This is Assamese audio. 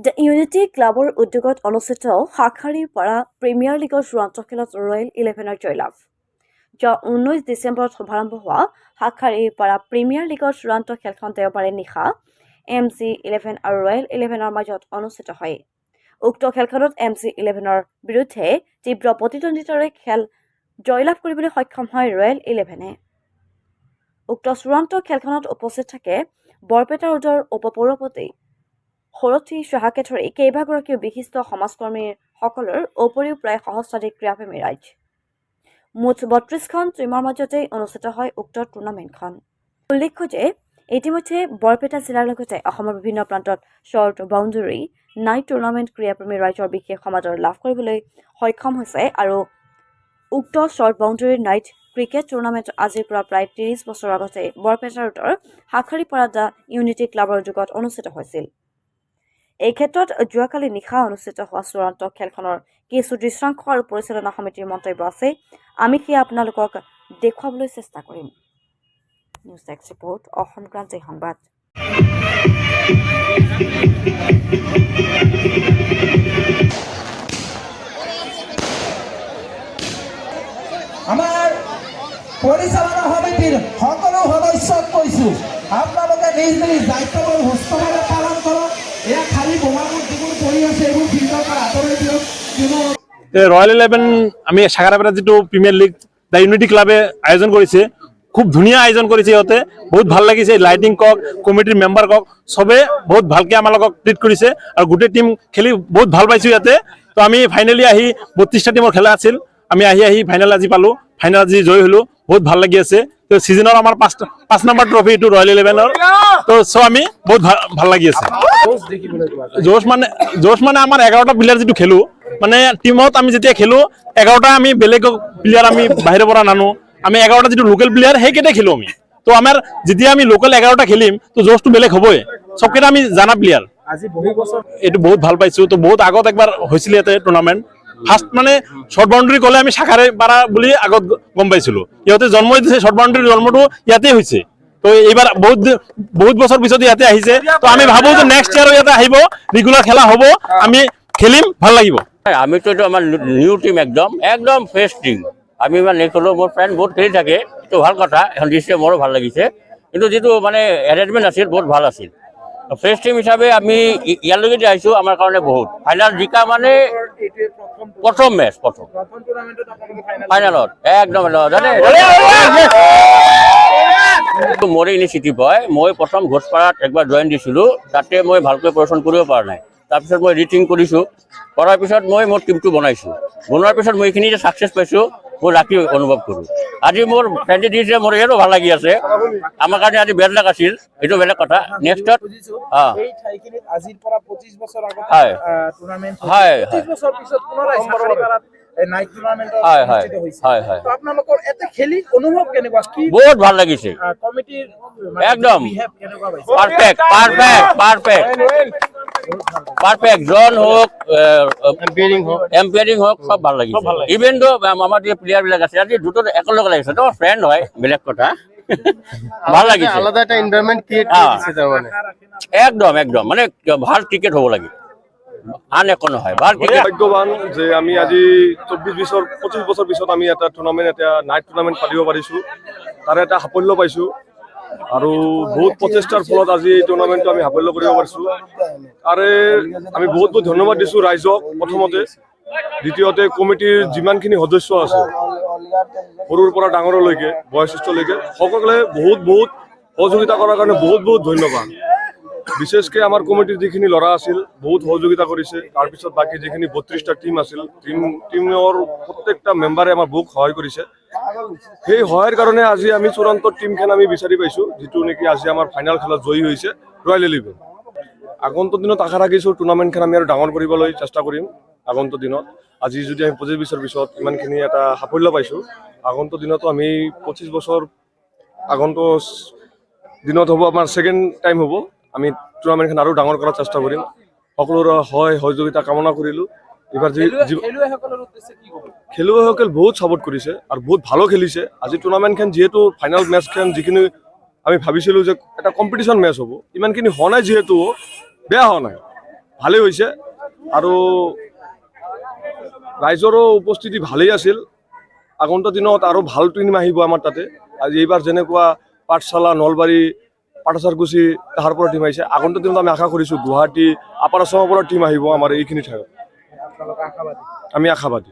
দ্য ইউনিটি ক্লাবৰ উদ্যোগত অনুষ্ঠিত শাখাৰীৰ পৰা প্ৰিমিয়াৰ লীগৰ চূড়ান্ত খেলত ৰয়েল ইলেভেনৰ জয়লাভ। যোৱা 19 ডিচেম্বৰত শুভাৰম্ভ হোৱা শাখাৰীৰ পৰা প্ৰিমিয়াৰ লীগৰ চূড়ান্ত খেলখন দেওবাৰে নিশা MC11 আৰু ৰয়েল ইলেভেনৰ মাজত অনুষ্ঠিত হয়। উক্ত খেলখনত MC11ৰ বিৰুদ্ধে তীব্ৰ প্ৰতিদ্বন্দ্বিতাৰে খেল জয়লাভ কৰিবলৈ সক্ষম হয় ৰয়েল ইলেভেনে। উক্ত চূড়ান্ত খেলখনত উপস্থিত থাকে বৰপেটা ৰোডৰ উপপৌৰপতি সৰথী সাহাকে ধৰি কেইবাগৰাকীও বিশিষ্ট সমাজকৰ্মীৰ সকলৰ উপৰিও প্ৰায় সহস্ৰাধিক ক্ৰীড়াপ্ৰেমী ৰাইজ। মুঠ 32খন টীমৰ মাজতে অনুষ্ঠিত হয় উক্ত টুৰ্ণামেণ্টখন। উল্লেখ্য যে ইতিমধ্যে বৰপেটা জিলাৰ লগতে অসমৰ বিভিন্ন প্ৰান্তত শ্বৰ্ট বাউণ্ডেৰী নাইট টুৰ্ণামেণ্ট ক্ৰীড়াপ্ৰেমী ৰাইজৰ বিশেষ সমাদৰ লাভ কৰিবলৈ সক্ষম হৈছে আৰু উক্ত short boundary night cricket tournament আজিৰ পৰা প্ৰায় 30 বছৰ আগতে বৰপেটা ৰোডৰ শাখাৰীপাৰা দ্য ইউনিটি ক্লাবৰ যুগত অনুষ্ঠিত হৈছিল। এই ক্ষেত্ৰত যোৱাকালি নিশা অনুষ্ঠিত হোৱা চূড়ান্ত খেলখনৰ কিছু দৃশ্যাংশ আৰু পৰিচালনা সমিতিৰ মন্তব্য আছে, আমি সেয়া আপোনালোকক দেখুৱাবলৈ চেষ্টা কৰিম। News desk report, Assam Kranti সংবাদ। আমাৰ পৰিচালনা সমিতিৰ সকলো সদস্যক কৈছো, আপোনালোকে নিজ নিজ দায়িত্ববোৰ সুস্থভাৱে পালন কৰক। এয়া খালি বোমাবোৰ যিবোৰ পৰি আছে এইবোৰ ফিল্ডৰ পৰা আঁতৰাই দিয়ক। রয়্যাল ইলেভেন আমি সাগারাপাড়া যেটো প্রিমিয়ার লিগ দ্য ইউনিটি ক্লাবে আয়োজন করেছে, খুব ধুনীয়া আয়োজন করেছে। ইহঁতে বহুত ভাল লাগিছে। লাইটিং কক কমিটিৰ মেম্বাৰ কক সবে বহুত ভালকে আমাৰ লগত ট্ৰিট কৰিছে আৰু গোটেই টিম খেলি বহুত ভাল পাইছো ইয়াতে। তো আমি ফাইনেলি আহি 32টা টিমৰ খেলা আছিল, আমি আহি ফাইনেল আজি পালো, ফাইনেল আজি জয় হলো, বহুত ভাল লাগি আছে। তো সিজনৰ আমাৰ 5 নম্বৰ ট্ৰফি এইটো ৰয়্যাল ইলেভেনৰ। তো আমি বহুত ভাল লাগি আছে। জোশ মানে আমাৰ 11টা প্লেয়াৰ যেটো খেলো, মানে টিমত আমি যেতিয়া খেলো 11টা আমি বেলেগ প্লেয়াৰ আমি বাহিৰৰ পৰা নানো, আমি 11টা যেটো লোকেল প্লেয়াৰ সেইকেইটা খেলো আমি। তো আমাৰ যেতিয়া আমি লোকেল 11টা খেলিম তো জোশটো বেলেগ হ'বই, সবকেইটা আমি জানা প্লেয়াৰ। এইটো বহুত ভাল পাইছো। তো বহুত আগত একবাৰ হৈছিল ইয়াতে টুৰ্ণামেণ্ট। ফাৰ্ষ্ট মানে শৰ্ট বাউণ্ডাৰী ক'লে আমি শাখাৰে পাৰা বুলি আগত গম পাইছিলো। ইহঁতে জন্ম দিছে, শৰ্ট বাউণ্ডাৰী জন্মটো ইয়াতে হৈছে। তো এইবাৰ বহুত বছৰ পিছত ইয়াতে আহিছে। তো আমি ভাবো যে নেক্সট ইয়াৰো ইয়াতে আহিব, ৰেগুলাৰ খেলা হ'ব, আমি খেলিম, ভাল লাগিব। আমিতো এইটো আমাৰ নিউ টিম, একদম ফ্ৰেছ টিম। আমি ইমান নেখেলোঁ, মোৰ ফ্ৰেণ্ড বহুত খেলি থাকে, এইটো ভাল কথা। এখন দৃশ্য মোৰো ভাল লাগিছে, কিন্তু যিটো মানে এৰেঞ্জমেণ্ট আছিল বহুত ভাল আছিল। ফ্ৰেছ টিম হিচাপে আমি ইয়ালৈকে যে আহিছোঁ আমাৰ কাৰণে বহুত। ফাইনেল জিকা মানে প্ৰথম মেচ, ফাইনেলত একদম মোৰ ইনিচিয়েটিভ হয়। মই প্ৰথম ঘোষপাৰাত একবাৰ জইন দিছিলোঁ, তাতে মই ভালকৈ প্ৰদৰ্শন কৰিব পৰা নাই। তাৰপিছত মই ৰিটিং কৰিছোঁ, কৰাৰ পিছত মই মোৰ টিমটো বনাইছোঁ। বনোৱাৰ পিছত মই এইখিনি যে ছাকচেছ পাইছোঁ, মই ৰাতি অনুভৱ কৰোঁ। আজি মোৰ ফ্ৰেণ্ডে দিছে, মোৰ ইয়াতো ভাল লাগি আছে। আমাৰ কাৰণে আজি বেড লাক আছিল, এইটো বেলেগ কথা। নেক্সটত বহুত ভাল লাগিছে, একদম পারফেক্ট জন হোক, এম্পায়ারিং হোক, সব ভাল লাগিছে। ইভেন তো আমার যে প্লেয়ার বিলাক আছে আজি দুটো একেলগে লাগিছে, তো ফ্রেন্ড হয়, বেলেগ কথা। ভাল লাগিছে, আলাদা একটা এনভায়রনমেন্ট ক্রিয়েট কৰিছে তাৰ মানে। একদম মানে ভাল ক্ৰিকেট হ'ব লাগে, আন একো নহয়, ভাল ক্ৰিকেট। ভাগ্যৱান যে আমি আজি 25 বছৰ পিছত আমি এটা টুৰ্ণামেণ্ট, এটা নাইট টুৰ্ণামেণ্ট পাতিব পাৰিছোঁ, তাৰে এটা সাফল্য পাইছোঁ। আৰু বহুত প্ৰচেষ্টাৰ ফলত আজি এই টুৰ্ণামেণ্টটো আমি সাফল্য কৰিব পাৰিছোঁ। তাৰে আমি বহুত ধন্যবাদ দিছোঁ ৰাইজক প্ৰথমতে, দ্বিতীয়তে কমিটিৰ যিমানখিনি সদস্য আছে, সৰুৰ পৰা ডাঙৰলৈকে বয়সস্থলৈকে সকলোৱে বহুত সহযোগিতা কৰাৰ কাৰণে বহুত ধন্যবাদ। বিশেষকৈ আমাৰ কমিটিৰ যিখিনি ল'ৰা আছিল বহুত সহযোগিতা কৰিছে। তাৰপিছত বাকী যিখিনি 32টা টিম আছিল, টিমৰ প্ৰত্যেকটা মেম্বাৰে আমাৰ বহুত সহায় কৰিছে। সেই সহায়ৰ কাৰণে আজি আমি চূড়ান্ত টিমখন আমি বিচাৰি পাইছোঁ, যিটো নেকি আজি আমাৰ ফাইনেল খেলত জয়ী হৈছে ৰয়েল ইলেভেন। আগন্তুক দিনত আশা ৰাখিছোঁ টুৰ্ণামেণ্টখন আমি আৰু ডাঙৰ কৰিবলৈ চেষ্টা কৰিম। আগন্তুক দিনত আজি যদি আমি 25 বছৰ পিছত ইমানখিনি এটা সাফল্য পাইছোঁ, আগন্তুক দিনতো আমি 25 বছৰ আগন্তুক দিনত হ'ব আমাৰ ছেকেণ্ড টাইম হ'ব, আমি টুৰ্ণামেণ্টখন আৰু ডাঙৰ কৰাৰ চেষ্টা কৰিম। সকলোৰে সহযোগিতা কামনা কৰিলোঁ। এবাৰ খেলুৱৈসকল বহুত ছাপোৰ্ট কৰিছে আৰু বহুত ভালো খেলিছে। আজি টুৰ্ণামেণ্টখন যিহেতু ফাইনেল মেচখন যিখিনি আমি ভাবিছিলোঁ যে এটা কম্পিটিশ্যন মেচ হ'ব, ইমানখিনি হোৱা নাই, যিহেতু বেয়া হোৱা নাই, ভালেই হৈছে আৰু ৰাইজৰো উপস্থিতি ভালেই আছিল। আগন্তুক দিনত আৰু ভাল টীম আহিব আমাৰ তাতে। আজি এইবাৰ যেনেকুৱা পাঠশালা, নলবাৰী, পাঠাচাৰকুচি তাহাৰ পৰা টীম আহিছে, আগন্তুক দিনত আমি আশা কৰিছোঁ গুৱাহাটী, আপাৰ আছামৰ পৰা টীম আহিব আমাৰ এইখিনি ঠাইত। আমি আশাবাদী।